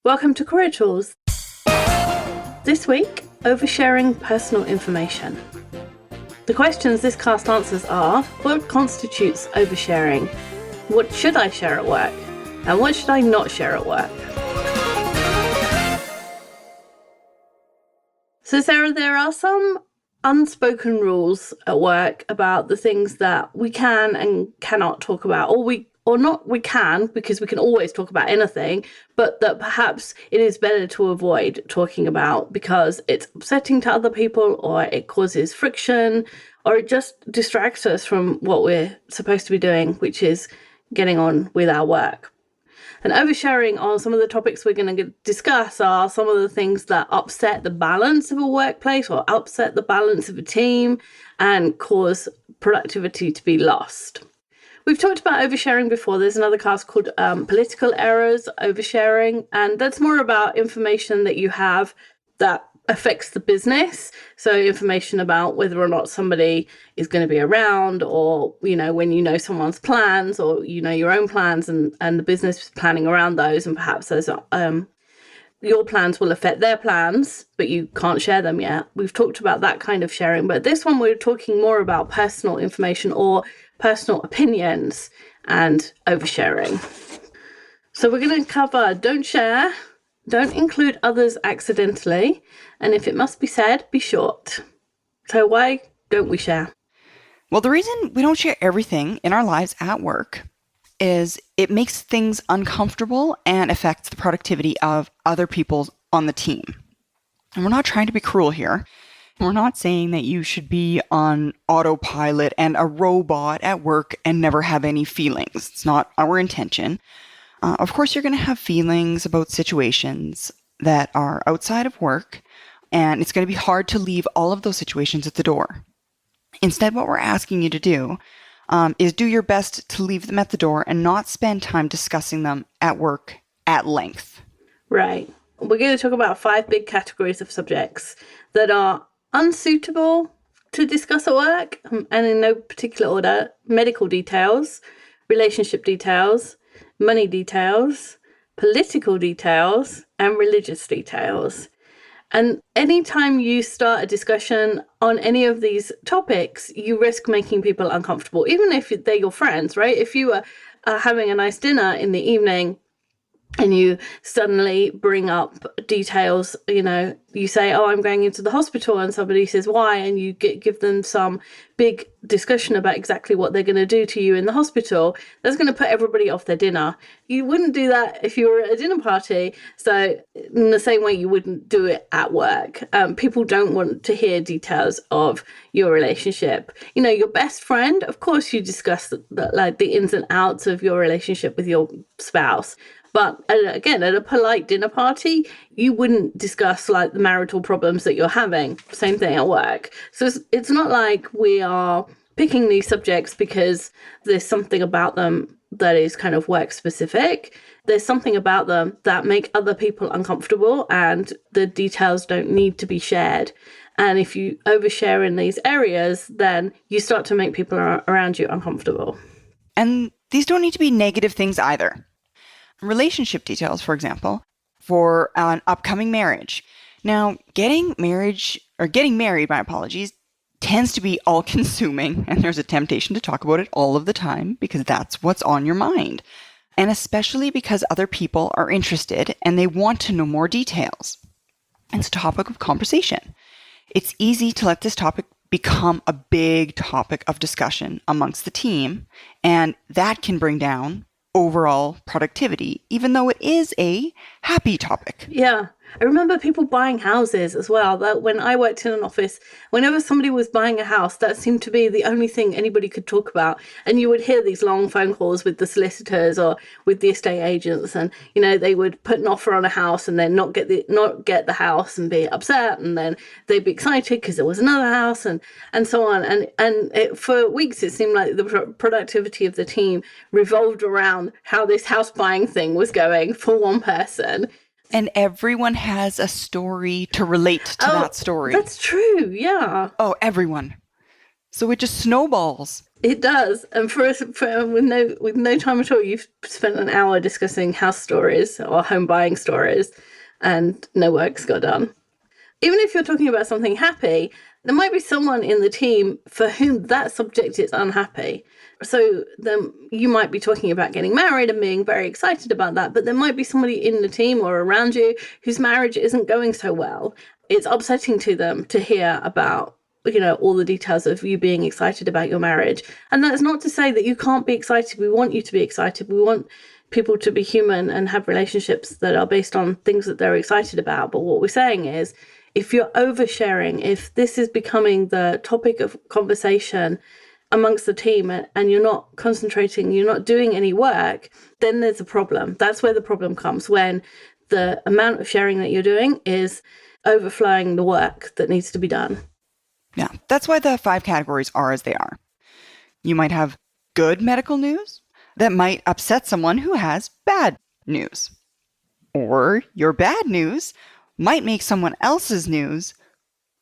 Welcome to Career Tools. This week, oversharing personal information. The questions this cast answers are: what constitutes oversharing? What should I share at work? And what should I not share at work? So Sarah, there are some unspoken rules at work about the things that we can and cannot talk about, we can, because we can always talk about anything, but that perhaps it is better to avoid talking about because it's upsetting to other people, or it causes friction, or it just distracts us from what we're supposed to be doing, which is getting on with our work. And oversharing on some of the topics we're going to discuss are some of the things that upset the balance of a workplace or upset the balance of a team and cause productivity to be lost. We've talked about oversharing before. There's another cast called Political Errors, Oversharing, and that's more about information that you have that affects the business. So information about whether or not somebody is going to be around, or, when you know someone's plans, or your own plans, and the business is planning around those, and perhaps those your plans will affect their plans, but you can't share them yet. We've talked about that kind of sharing, but this one we're talking more about personal information or personal opinions and oversharing. So we're going to cover don't share, don't include others accidentally, and if it must be said, be short. So why don't we share? Well, the reason we don't share everything in our lives at work is it makes things uncomfortable and affects the productivity of other people on the team. And we're not trying to be cruel here. We're not saying that you should be on autopilot and a robot at work and never have any feelings. It's not our intention. Of course, you're going to have feelings about situations that are outside of work, and it's going to be hard to leave all of those situations at the door. Instead, what we're asking you to do is do your best to leave them at the door and not spend time discussing them at work at length. Right. We're going to talk about 5 big categories of subjects that are unsuitable to discuss at work, and in no particular order: medical details, relationship details, money details, political details, and religious details. And anytime you start a discussion on any of these topics, you risk making people uncomfortable, even if they're your friends, right? If you are having a nice dinner in the evening and you suddenly bring up details, you say, oh, I'm going into the hospital, and somebody says, why? And you give them some big discussion about exactly what they're going to do to you in the hospital. That's going to put everybody off their dinner. You wouldn't do that if you were at a dinner party. So in the same way, you wouldn't do it at work. People don't want to hear details of your relationship. Your best friend, of course, you discuss the ins and outs of your relationship with your spouse. But again, at a polite dinner party, you wouldn't discuss the marital problems that you're having. Same thing at work. So it's not like we are picking these subjects because there's something about them that is kind of work specific. There's something about them that make other people uncomfortable, and the details don't need to be shared. And if you overshare in these areas, then you start to make people around you uncomfortable. And these don't need to be negative things either. Relationship details, for example, for an upcoming marriage. Now, getting married, tends to be all-consuming, and there's a temptation to talk about it all of the time because that's what's on your mind. And especially because other people are interested and they want to know more details. It's a topic of conversation. It's easy to let this topic become a big topic of discussion amongst the team, and that can bring down overall productivity, even though it is a happy topic. Yeah. I remember people buying houses as well. That when I worked in an office, whenever somebody was buying a house, that seemed to be the only thing anybody could talk about. And you would hear these long phone calls with the solicitors or with the estate agents, and they would put an offer on a house and then not get the house and be upset, and then they'd be excited because there was another house, and so on. And for weeks it seemed like the productivity of the team revolved around how this house buying thing was going for one person. And everyone has a story to relate to that story. That's true, yeah. Oh, everyone. So it just snowballs. It does. And with no time at all, you've spent an hour discussing house stories or home buying stories, and no work's got done. Even if you're talking about something happy, there might be someone in the team for whom that subject is unhappy. So then you might be talking about getting married and being very excited about that, but there might be somebody in the team or around you whose marriage isn't going so well. It's upsetting to them to hear about, all the details of you being excited about your marriage. And that's not to say that you can't be excited. We want you to be excited. We want people to be human and have relationships that are based on things that they're excited about. But what we're saying is, if you're oversharing, if this is becoming the topic of conversation amongst the team and you're not concentrating, you're not doing any work, then there's a problem. That's where the problem comes, when the amount of sharing that you're doing is overflowing the work that needs to be done. Yeah, that's why the 5 categories are as they are. You might have good medical news that might upset someone who has bad news. Or your bad news might make someone else's news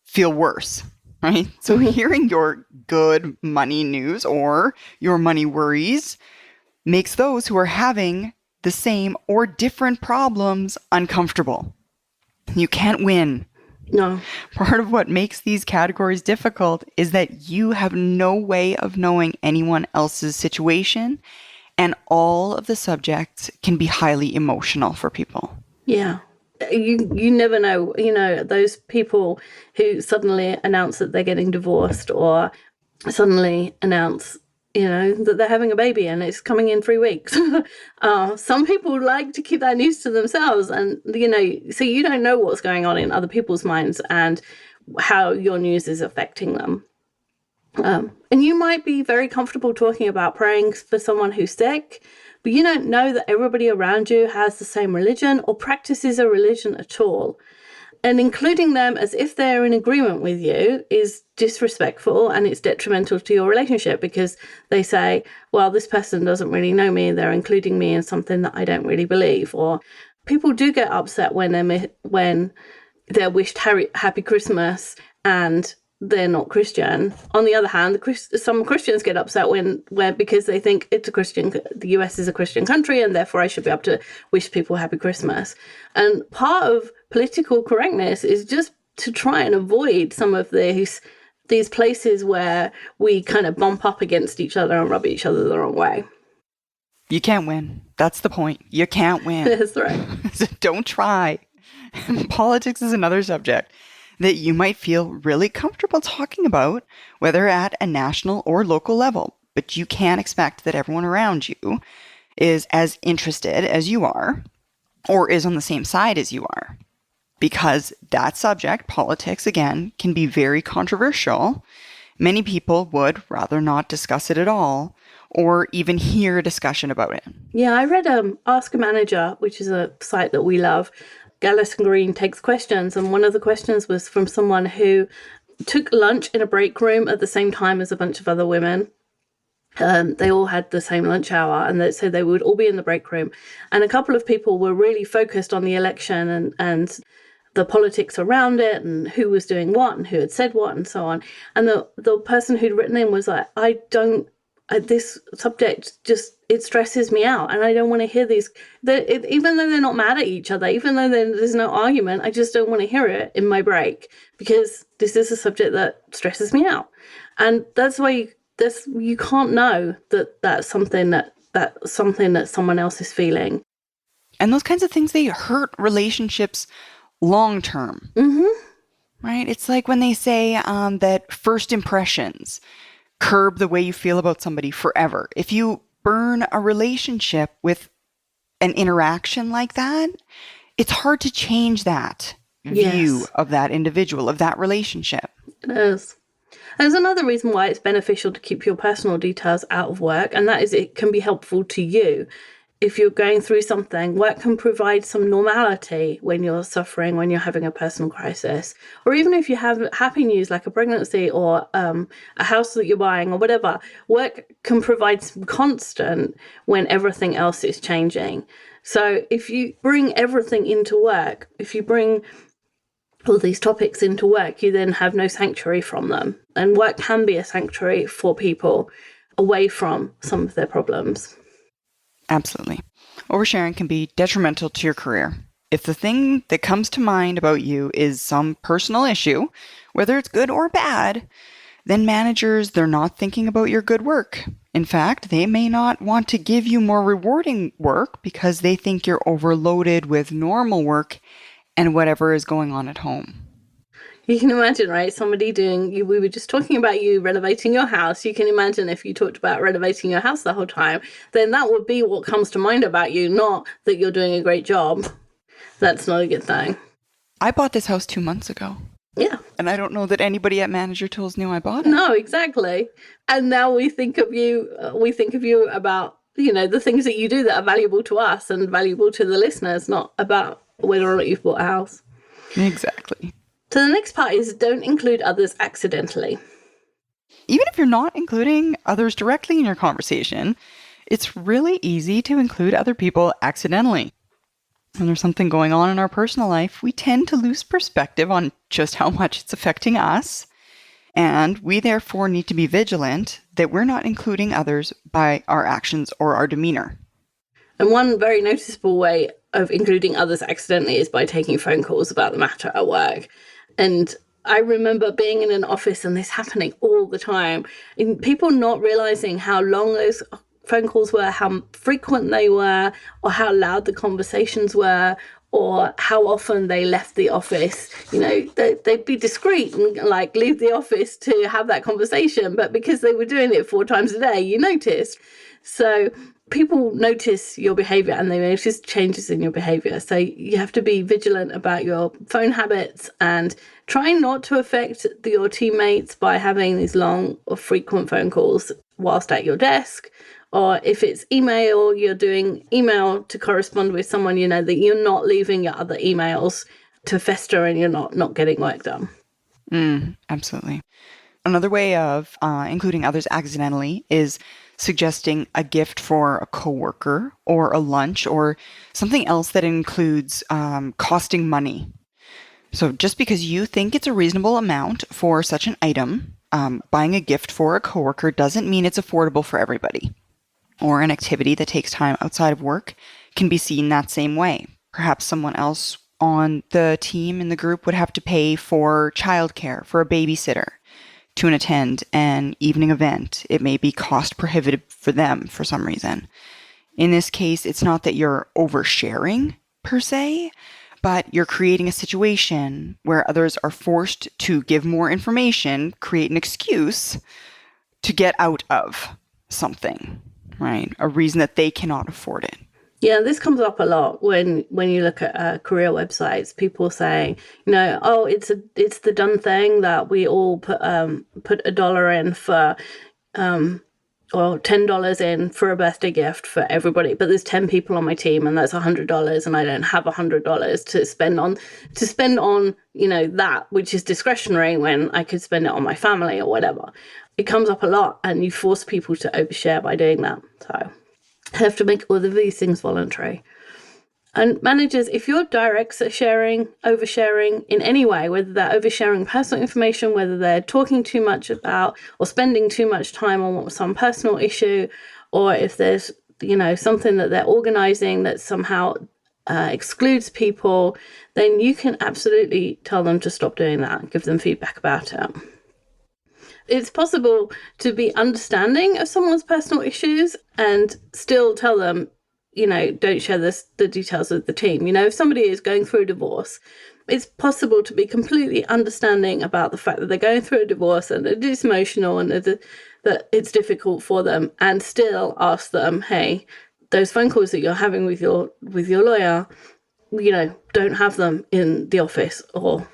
feel worse, right? So hearing your good money news or your money worries makes those who are having the same or different problems uncomfortable. You can't win. No. Part of what makes these categories difficult is that you have no way of knowing anyone else's situation, and all of the subjects can be highly emotional for people. Yeah. You never know, those people who suddenly announce that they're getting divorced or suddenly announce, that they're having a baby and it's coming in 3 weeks. Some people like to keep that news to themselves, and, so you don't know what's going on in other people's minds and how your news is affecting them. And you might be very comfortable talking about praying for someone who's sick, but you don't know that everybody around you has the same religion or practices a religion at all. And including them as if they're in agreement with you is disrespectful, and it's detrimental to your relationship, because they say, well, this person doesn't really know me, they're including me in something that I don't really believe. Or people do get upset when they're wished happy Christmas and they're not Christian. On the other hand, some Christians get upset because they think the US is a Christian country, and therefore I should be able to wish people happy Christmas. And part of political correctness is just to try and avoid some of these places where we kind of bump up against each other and rub each other the wrong way. You can't win. That's the point. You can't win. That's right. So don't try. Politics is another subject that you might feel really comfortable talking about, whether at a national or local level. But you can't expect that everyone around you is as interested as you are or is on the same side as you are. Because that subject, politics, again, can be very controversial. Many people would rather not discuss it at all or even hear a discussion about it. Yeah, I read Ask a Manager, which is a site that we love. Alison Green takes questions, and one of the questions was from someone who took lunch in a break room at the same time as a bunch of other women. They all had the same lunch hour, and so they would all be in the break room. And a couple of people were really focused on the election and the politics around it and who was doing what and who had said what and so on. And the person who'd written in was like, this subject it stresses me out, and I don't want to hear these. Even though they're not mad at each other, even though there's no argument, I just don't want to hear it in my break, because this is a subject that stresses me out. And that's why you can't know that's something that someone else is feeling. And those kinds of things, they hurt relationships long term. Mm-hmm. Right? It's like when they say that first impressions curb the way you feel about somebody forever. If you burn a relationship with an interaction like that, it's hard to change that view of that individual, of that relationship. It is. There's another reason why it's beneficial to keep your personal details out of work, and that is it can be helpful to you. If you're going through something, work can provide some normality when you're suffering, when you're having a personal crisis. Or even if you have happy news like a pregnancy or a house that you're buying or whatever, work can provide some constant when everything else is changing. So if you bring everything into work, if you bring all these topics into work, you then have no sanctuary from them. And work can be a sanctuary for people. away from some of their problems. Absolutely. Oversharing can be detrimental to your career. If the thing that comes to mind about you is some personal issue, whether it's good or bad, then managers, they're not thinking about your good work. In fact, they may not want to give you more rewarding work because they think you're overloaded with normal work and whatever is going on at home. You can imagine, right? Somebody we were just talking about you renovating your house. You can imagine if you talked about renovating your house the whole time, then that would be what comes to mind about you, not that you're doing a great job. That's not a good thing. I bought this house 2 months ago. Yeah. And I don't know that anybody at Manager Tools knew I bought it. No, exactly. And now we think of you about, the things that you do that are valuable to us and valuable to the listeners, not about whether or not you've bought a house. Exactly. So the next part is don't include others accidentally. Even if you're not including others directly in your conversation, it's really easy to include other people accidentally. When there's something going on in our personal life, we tend to lose perspective on just how much it's affecting us. And we therefore need to be vigilant that we're not including others by our actions or our demeanor. And one very noticeable way of including others accidentally is by taking phone calls about the matter at work. And I remember being in an office and this happening all the time, and people not realizing how long those phone calls were, how frequent they were, or how loud the conversations were, or how often they left the office. They'd be discreet and leave the office to have that conversation, but because they were doing it 4 times a day, you noticed. So people notice your behavior and they notice changes in your behavior. So you have to be vigilant about your phone habits and try not to affect your teammates by having these long or frequent phone calls whilst at your desk. Or if it's email, you're doing email to correspond with someone, that you're not leaving your other emails to fester and you're not getting work done. Absolutely. Another way of including others accidentally is suggesting a gift for a coworker or a lunch or something else that includes costing money. So just because you think it's a reasonable amount for such an item, buying a gift for a coworker doesn't mean it's affordable for everybody. Or an activity that takes time outside of work can be seen that same way. Perhaps someone else on the team in the group would have to pay for childcare, for a babysitter, to attend an evening event. It may be cost prohibitive for them for some reason. In this case, it's not that you're oversharing per se, but you're creating a situation where others are forced to give more information, create an excuse to get out of something, right? A reason that they cannot afford it. Yeah, this comes up a lot when you look at career websites. People saying, oh, it's the done thing that we all put $1 in for, or $10 in for a birthday gift for everybody. But there's 10 people on my team, and that's $100, and I don't have $100 to spend on that, which is discretionary when I could spend it on my family or whatever. It comes up a lot, and you force people to overshare by doing that. So have to make all of these things voluntary. And managers, if you're oversharing in any way, whether they're oversharing personal information, whether they're talking too much about or spending too much time on some personal issue, or if there's, something that they're organizing that somehow excludes people, then you can absolutely tell them to stop doing that, give them feedback about it. It's possible to be understanding of someone's personal issues and still tell them, don't share the details of the team. If somebody is going through a divorce, it's possible to be completely understanding about the fact that they're going through a divorce and it is emotional and that it's difficult for them, and still ask them, hey, those phone calls that you're having with your lawyer, don't have them in the office, or,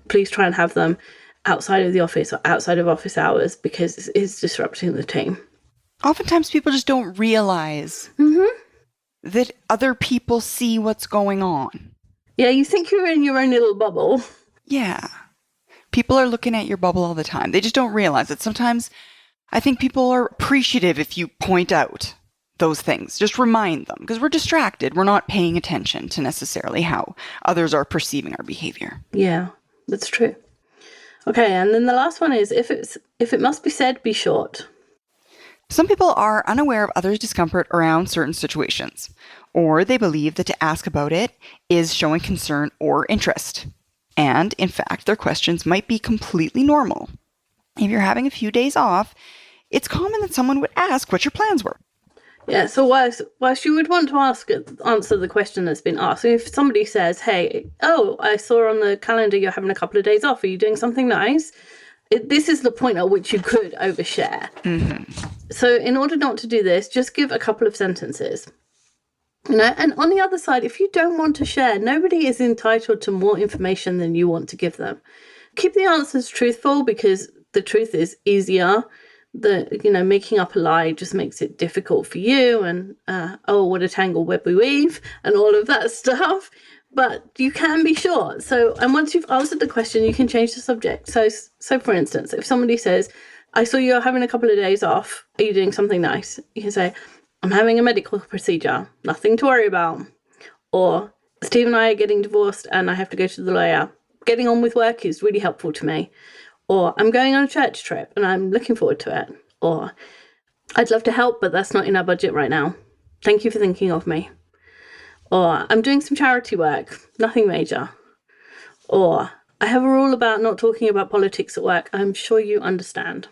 please try and have them outside of the office or outside of office hours because it's disrupting the team. Oftentimes people just don't realize that other people see what's going on. Yeah, you think you're in your own little bubble. Yeah. People are looking at your bubble all the time. They just don't realize it. Sometimes I think people are appreciative if you point out those things. Just remind them, because we're distracted. We're not paying attention to necessarily how others are perceiving our behavior. Yeah, that's true. Okay, and then the last one is if it must be said, be short. Some people are unaware of others' discomfort around certain situations, or they believe that to ask about it is showing concern or interest. And, in fact, their questions might be completely normal. If you're having a few days off, it's common that someone would ask what your plans were. Yeah, so whilst you would want to answer the question that's been asked, if somebody says, hey, I saw on the calendar you're having a couple of days off, are you doing something nice? This is the point at which you could overshare. So in order not to do this, just give a couple of sentences. And on the other side, if you don't want to share, nobody is entitled to more information than you want to give them. Keep the answers truthful, because the truth is easier. Making up a lie just makes it difficult for you, and what a tangled web we weave, and all of that stuff. But you can be short. And once you've answered the question, you can change the subject. So for instance, if somebody says, I saw you're having a couple of days off, are you doing something nice? You can say, I'm having a medical procedure, nothing to worry about. Or, Steve and I are getting divorced and I have to go to the lawyer. Getting on with work is really helpful to me. Or, I'm going on a church trip and I'm looking forward to it. Or, I'd love to help, but that's not in our budget right now. Thank you for thinking of me. Or, I'm doing some charity work, nothing major. Or, I have a rule about not talking about politics at work. I'm sure you understand.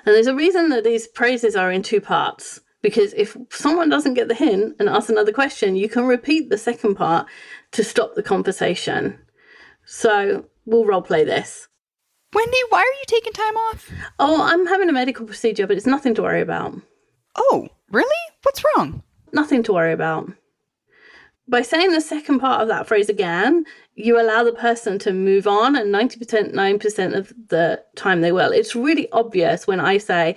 And there's a reason that these phrases are in two parts, because if someone doesn't get the hint and asks another question, you can repeat the second part to stop the conversation. So we'll role play this. Wendy, why are you taking time off? Oh, I'm having a medical procedure, but it's nothing to worry about. Oh, really? What's wrong? Nothing to worry about. By saying the second part of that phrase again, you allow the person to move on, and 9% of the time they will. It's really obvious when I say,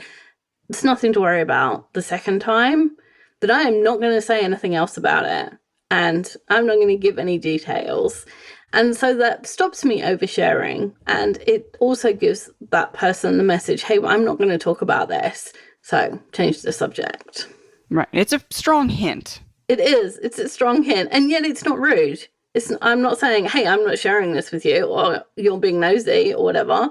it's nothing to worry about the second time, that I am not going to say anything else about it. And I'm not going to give any details. And so that stops me oversharing. And it also gives that person the message, hey, I'm not going to talk about this. So change the subject. Right. It's a strong hint. It is. It's a strong hint. And yet it's not rude. I'm not saying, hey, I'm not sharing this with you, or you're being nosy or whatever.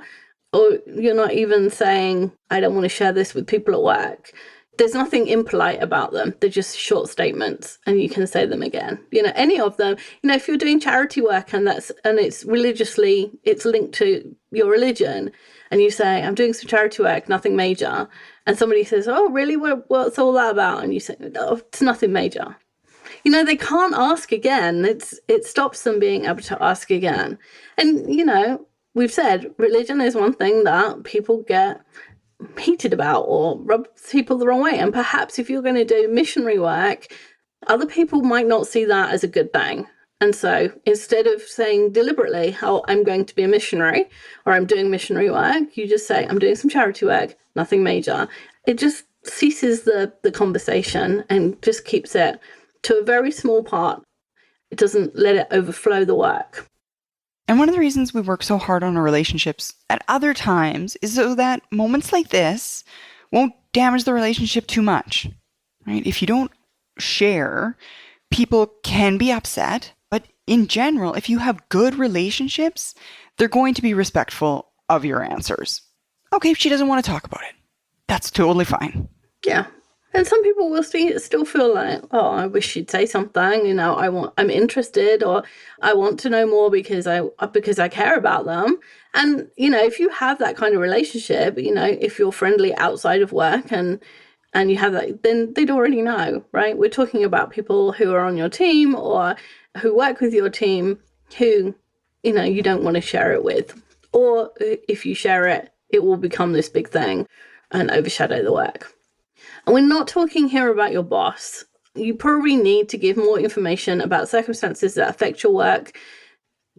Or you're not even saying, I don't want to share this with people at work. There's nothing impolite about them. They're just short statements, and you can say them again. Any of them. If you're doing charity work and it's religiously, it's linked to your religion, and you say, I'm doing some charity work, nothing major, and somebody says, oh, really? What's all that about? And you say, no, it's nothing major. They can't ask again. It stops them being able to ask again. And, we've said religion is one thing that people get heated about or rubs people the wrong way. And perhaps if you're going to do missionary work, other people might not see that as a good thing. And so instead of saying deliberately, oh, I'm going to be a missionary or I'm doing missionary work, you just say, I'm doing some charity work, nothing major. It just ceases the conversation and just keeps it to a very small part. It doesn't let it overflow the work. And one of the reasons we work so hard on our relationships at other times is so that moments like this won't damage the relationship too much, right? If you don't share, people can be upset. But in general, if you have good relationships, they're going to be respectful of your answers. Okay, if she doesn't want to talk about it, that's totally fine. Yeah. And some people will still feel like, oh, I wish she'd say something. I'm interested, or I want to know more because I care about them. And if you have that kind of relationship, if you're friendly outside of work and you have that, then they'd already know, right? We're talking about people who are on your team or who work with your team who, you don't want to share it with, or if you share it, it will become this big thing and overshadow the work. And we're not talking here about your boss. You probably need to give more information about circumstances that affect your work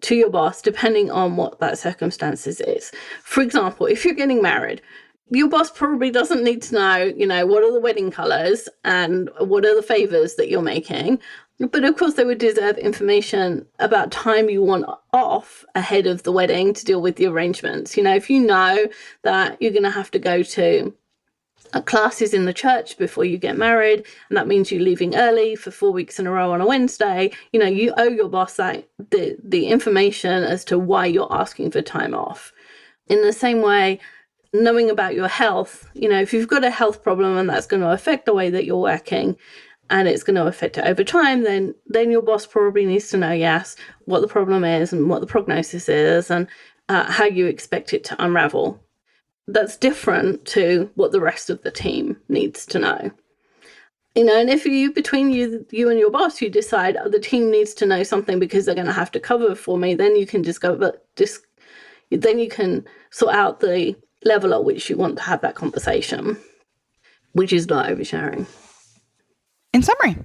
to your boss, depending on what that circumstances is. For example, if you're getting married, your boss probably doesn't need to know, what are the wedding colours and what are the favours that you're making. But of course, they would deserve information about time you want off ahead of the wedding to deal with the arrangements. If you know that you're going to have to go to classes in the church before you get married, and that means you leaving early for 4 weeks in a row on a Wednesday, you owe your boss that the information as to why you're asking for time off. In the same way, knowing about your health, if you've got a health problem and that's going to affect the way that you're working and it's going to affect it over time, then your boss probably needs to know, yes, what the problem is and what the prognosis is and how you expect it to unravel. That's different to what the rest of the team needs to know. And if between you and your boss, you decide the team needs to know something because they're going to have to cover for me, then you can then you can sort out the level at which you want to have that conversation, which is not oversharing. In summary,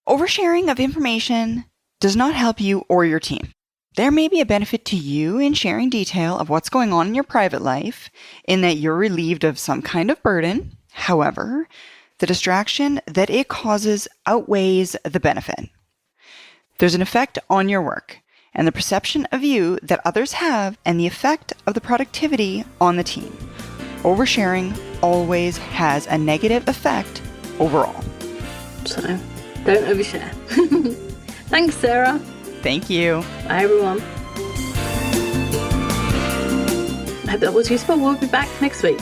oversharing of information does not help you or your team. There may be a benefit to you in sharing detail of what's going on in your private life, in that you're relieved of some kind of burden. However, the distraction that it causes outweighs the benefit. There's an effect on your work and the perception of you that others have and the effect of the productivity on the team. Oversharing always has a negative effect overall. So, don't overshare. Thanks, Sarah. Thank you. Bye, everyone. I hope that was useful. We'll be back next week.